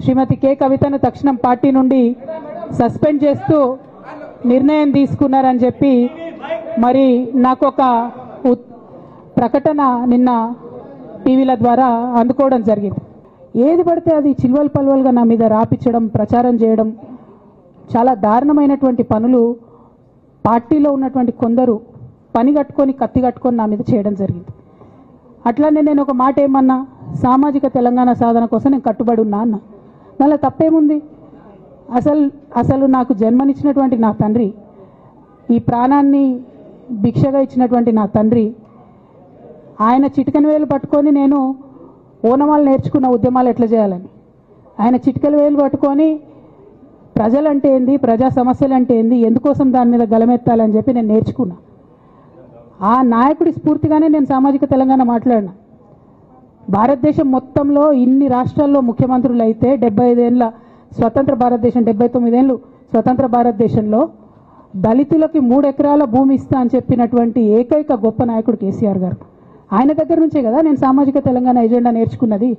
శ్రీమతి K కవితను తక్షణం party నుండి సస్పెండ్ చేస్తూ నిర్ణయం తీసుకున్నారని చెప్పి మరి నాకు ఒక ప్రకటన నిన్న టీవీల ద్వారా అందుకోవడం జరిగింది. ఏది పడితే అది చిల్వల్ పల్వల్గా నా మీద రాపించడం, ప్రచారం చేయడం, చాలా దారుణమైనటువంటి పనులు పార్టీలో ఉన్నటువంటి కొందరు పని కట్టుకొని కత్తి కట్టుకొని నా మీద చేయడం జరిగింది. అట్లానే నేను ఒక మాట ఏమన్నా, సామాజిక తెలంగాణ సాధన కోసం నేను కట్టుబడి ఉన్నా అన్న. మళ్ళీ తప్పేముంది? అసలు నాకు జన్మనిచ్చినటువంటి నా తండ్రి, ఈ ప్రాణాన్ని భిక్షగా ఇచ్చినటువంటి నా తండ్రి, ఆయన చిటికెన వేలు పట్టుకొని నేను ఓనమాలు నేర్చుకున్న ఉద్యమాలు ఎట్లా చేయాలని, ఆయన చిటికెల వేలు పట్టుకొని ప్రజలంటే ఏంది, ప్రజా సమస్యలు అంటే ఏంది, ఎందుకోసం దాని మీద గలమెత్తాలని చెప్పి నేను నేర్చుకున్నా. ఆ నాయకుడి స్ఫూర్తిగానే నేను సామాజిక తెలంగాణ మాట్లాడినా. భారతదేశం మొత్తంలో ఇన్ని రాష్ట్రాల్లో ముఖ్యమంత్రులు అయితే 75 ఏళ్ళ స్వతంత్ర భారతదేశం, 79 ఏళ్ళు స్వతంత్ర భారతదేశంలో దళితులకి 3 ఎకరాల భూమి ఇస్తా అని చెప్పినటువంటి ఏకైక గొప్ప నాయకుడు కేసీఆర్ గారు. ఆయన దగ్గర నుంచే కదా నేను సామాజిక తెలంగాణ ఎజెండా నేర్చుకున్నది.